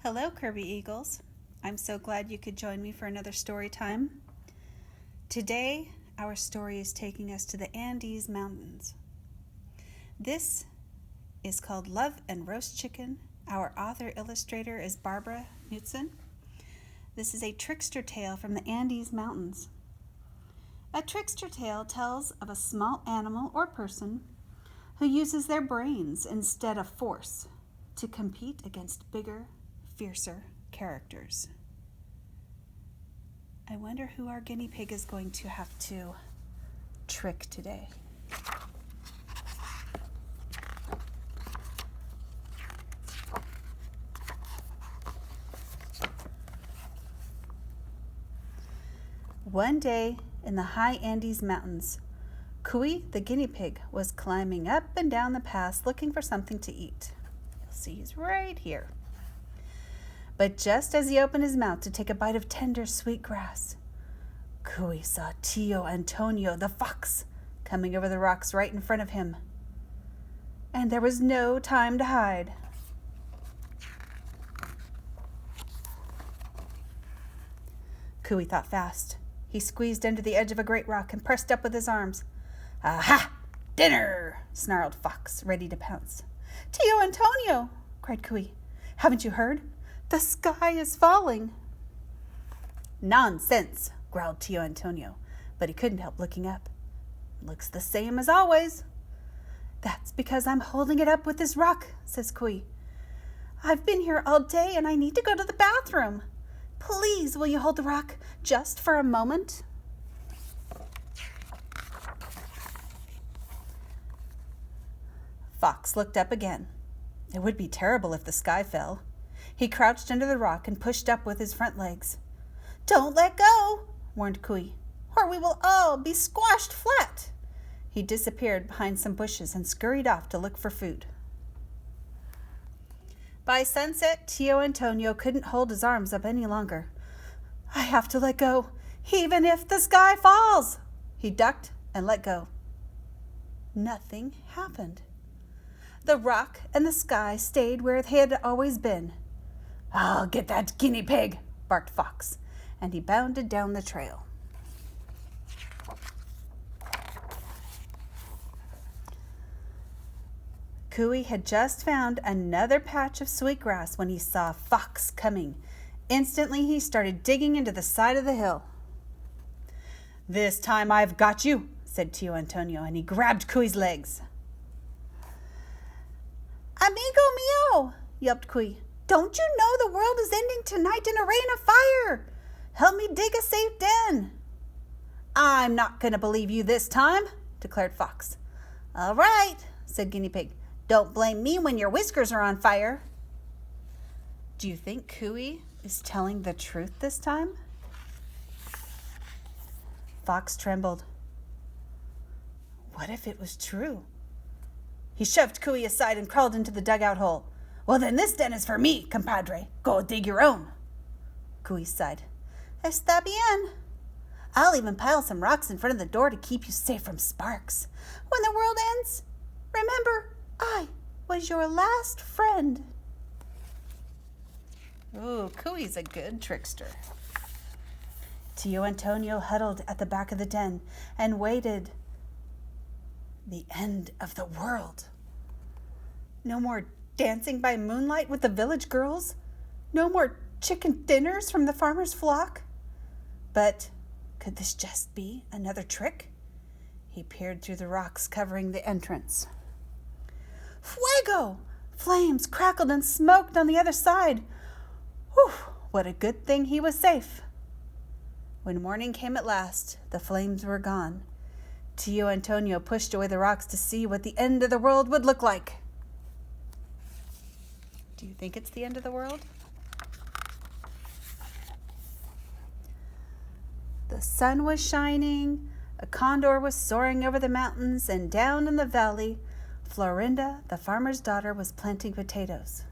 Hello, Kirby Eagles. I'm so glad you could join me for another story time. Today, our story is taking us to the Andes Mountains. This is called Love and Roast Chicken. Our author-illustrator is Barbara Knutson. This is a trickster tale from the Andes Mountains. A trickster tale tells of a small animal or person who uses their brains instead of force to compete against bigger, fiercer characters. I wonder who our guinea pig is going to have to trick today. One day in the high Andes Mountains, Cuy the guinea pig was climbing up and down the pass looking for something to eat. You'll see he's right here. But just as he opened his mouth to take a bite of tender, sweet grass, Cuy saw Tio Antonio the fox coming over the rocks right in front of him. And there was no time to hide. Cuy thought fast. He squeezed under the edge of a great rock and pressed up with his arms. "Aha! Dinner!" snarled Fox, ready to pounce. "Tio Antonio!" cried Cuy. "Haven't you heard? The sky is falling." "Nonsense!" growled Tio Antonio, but he couldn't help looking up. "Looks the same as always." "That's because I'm holding it up with this rock," says Cuy. "I've been here all day and I need to go to the bathroom. Please, will you hold the rock just for a moment?" Fox looked up again. It would be terrible if the sky fell. He crouched under the rock and pushed up with his front legs. "Don't let go," warned Cuy, "or we will all be squashed flat." He disappeared behind some bushes and scurried off to look for food. By sunset, Tio Antonio couldn't hold his arms up any longer. "I have to let go, even if the sky falls." He ducked and let go. Nothing happened. The rock and the sky stayed where they had always been. "I'll get that guinea pig," barked Fox, and he bounded down the trail. Cuy had just found another patch of sweet grass when he saw Fox coming. Instantly, he started digging into the side of the hill. "This time I've got you," said Tio Antonio, and he grabbed Cuy's legs. "Amigo mio," yelped Cuy. "Don't you know the world is ending tonight in a rain of fire? Help me dig a safe den." "I'm not going to believe you this time," declared Fox. "All right," said Guinea Pig. "Don't blame me when your whiskers are on fire." Do you think Cuy is telling the truth this time? Fox trembled. What if it was true? He shoved Cuy aside and crawled into the dugout hole. "Well, then this den is for me, compadre. Go dig your own." Cuy sighed. "Está bien. I'll even pile some rocks in front of the door to keep you safe from sparks. When the world ends, remember, I was your last friend." Ooh, Cuy's a good trickster. Tio Antonio huddled at the back of the den and waited. The end of the world. No more dancing by moonlight with the village girls. No more chicken dinners from the farmer's flock. But could this just be another trick? He peered through the rocks covering the entrance. Fuego! Flames crackled and smoked on the other side. Whew, what a good thing he was safe. When morning came at last, the flames were gone. Tio Antonio pushed away the rocks to see what the end of the world would look like. Do you think it's the end of the world? The sun was shining, a condor was soaring over the mountains, and down in the valley, Florinda, the farmer's daughter, was planting potatoes.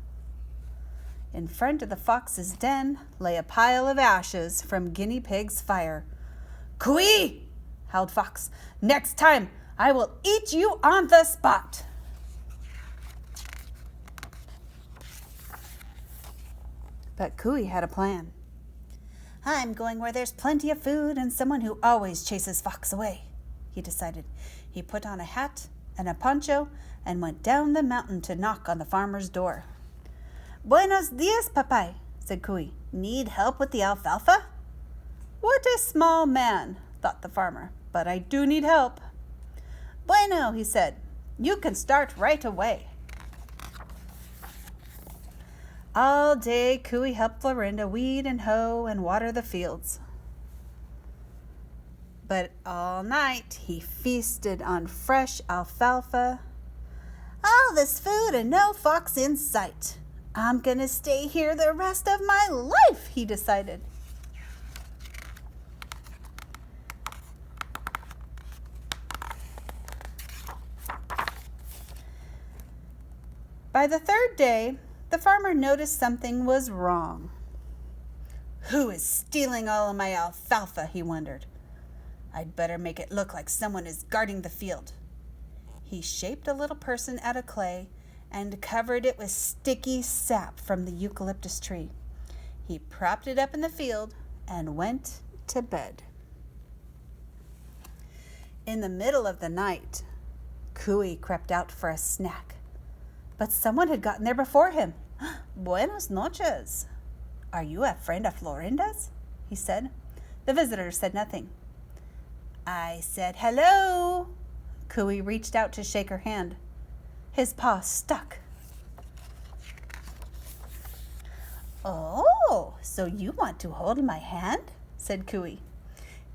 In front of the fox's den lay a pile of ashes from Guinea Pig's fire. "Cuy!" howled Fox. "Next time, I will eat you on the spot." But Cooey had a plan. I'm going where there's plenty of food and someone who always chases Fox away, he decided. He put on a hat and a poncho and went down the mountain to knock on the farmer's door. Buenos dias, papay, said Cooey. Need help with the alfalfa? What a small man, thought the farmer, but I do need help. Bueno, he said. You can start right away. All day, Cooey helped Florinda weed and hoe and water the fields. But all night, he feasted on fresh alfalfa. All this food and no fox in sight. I'm gonna stay here the rest of my life, he decided. By the third day, the farmer noticed something was wrong. Who is stealing all of my alfalfa, he wondered. I'd better make it look like someone is guarding the field. He shaped a little person out of clay and covered it with sticky sap from the eucalyptus tree. He propped it up in the field and went to bed. In the middle of the night, Cooey crept out for a snack. But someone had gotten there before him. Buenos noches. Are you a friend of Florinda's? He said. The visitor said nothing. I said hello. Cooey reached out to shake her hand. His paw stuck. Oh, so you want to hold my hand? Said Cooey.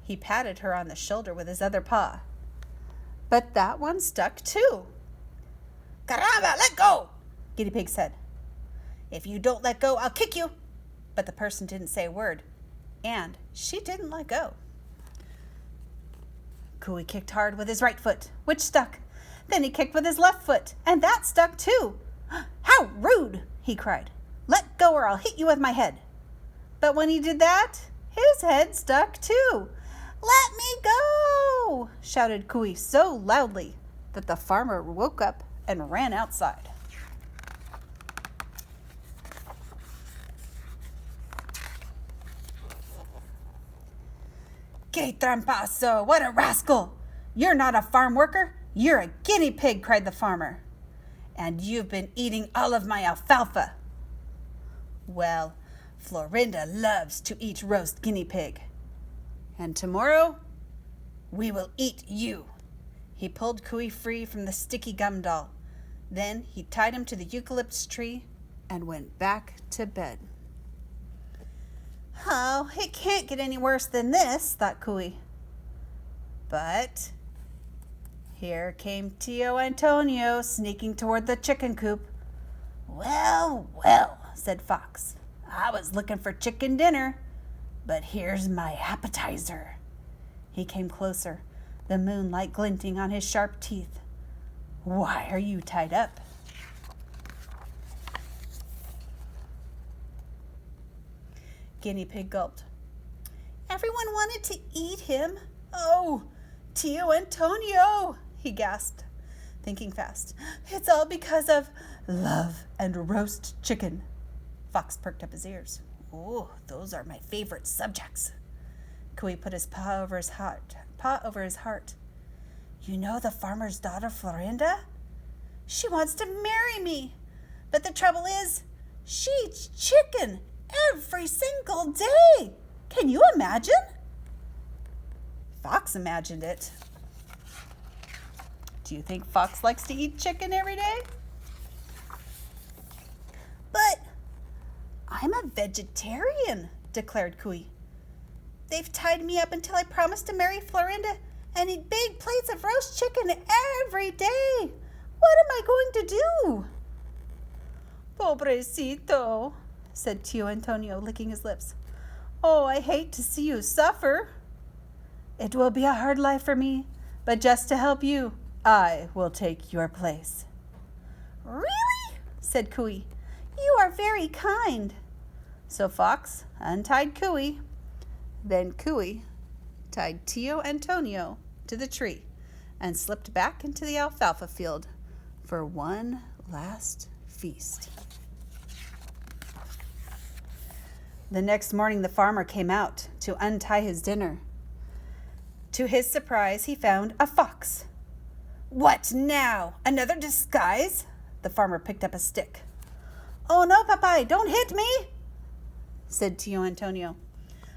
He patted her on the shoulder with his other paw. But that one stuck too. Caramba, let go, Guinea Pig said. If you don't let go, I'll kick you. But the person didn't say a word, and she didn't let go. Cooey kicked hard with his right foot, which stuck. Then he kicked with his left foot, and that stuck too. How rude, he cried. Let go or I'll hit you with my head. But when he did that, his head stuck too. Let me go, shouted Cooey so loudly that the farmer woke up and ran outside. Que trampazo, what a rascal! You're not a farm worker, you're a guinea pig, cried the farmer. And you've been eating all of my alfalfa. Well, Florinda loves to eat roast guinea pig. And tomorrow, we will eat you. He pulled Cooey free from the sticky gum doll. Then he tied him to the eucalyptus tree and went back to bed. Oh, it can't get any worse than this, thought Cooey. But here came Tio Antonio sneaking toward the chicken coop. Well, well, said Fox. I was looking for chicken dinner, but here's my appetizer. He came closer, the moonlight glinting on his sharp teeth. Why are you tied up? Guinea Pig gulped. Everyone wanted to eat him. Oh, Tio Antonio, he gasped, thinking fast. It's all because of love and roast chicken. Fox perked up his ears. Oh, those are my favorite subjects. Cooey put his paw over his heart. You know the farmer's daughter, Florinda? She wants to marry me. But the trouble is, she eats chicken every single day. Can you imagine? Fox imagined it. Do you think Fox likes to eat chicken every day? But I'm a vegetarian, declared Cooey. They've tied me up until I promise to marry Florinda and eat big plates of roast chicken every day. What am I going to do? Pobrecito, said Tio Antonio, licking his lips. Oh, I hate to see you suffer. It will be a hard life for me, but just to help you, I will take your place. Really? Said Cooey. You are very kind. So Fox untied Cooey. Then Cooey tied Tio Antonio to the tree and slipped back into the alfalfa field for one last feast. The next morning, the farmer came out to untie his dinner. To his surprise, he found a fox. "What now? Another disguise?" The farmer picked up a stick. "Oh no, Popeye, don't hit me," said Tio Antonio.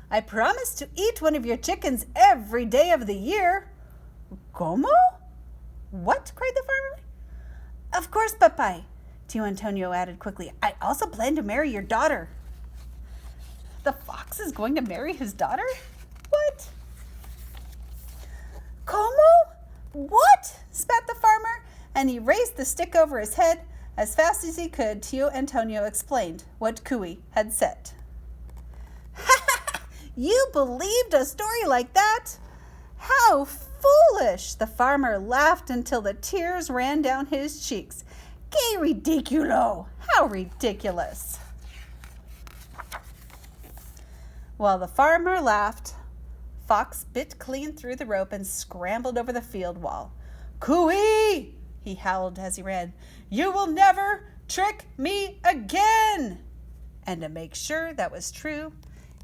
"I promise to eat one of your chickens every day of the year." "Como? What?" cried the farmer. "Of course, Popeye," Tio Antonio added quickly. "I also plan to marry your daughter." The fox is going to marry his daughter? What? "Como? What?" spat the farmer, and he raised the stick over his head. As fast as he could, Tio Antonio explained what Cooey had said. "You believed a story like that? How foolish!" The farmer laughed until the tears ran down his cheeks. "Que ridiculo! How ridiculous!" While the farmer laughed, Fox bit clean through the rope and scrambled over the field wall. "Cooey!" he howled as he ran. "You will never trick me again!" And to make sure that was true,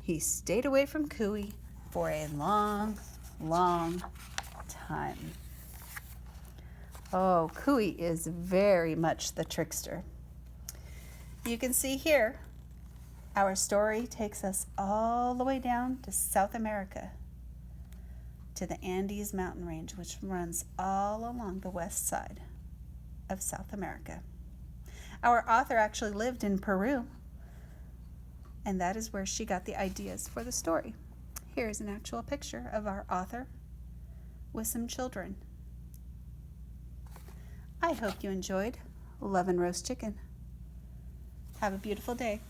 he stayed away from Cooey for a long, long time. Oh, Cooey is very much the trickster. You can see here, our story takes us all the way down to South America, to the Andes mountain range, which runs all along the west side of South America. Our author actually lived in Peru, and that is where she got the ideas for the story. Here's an actual picture of our author with some children. I hope you enjoyed Love and Roast Chicken. Have a beautiful day.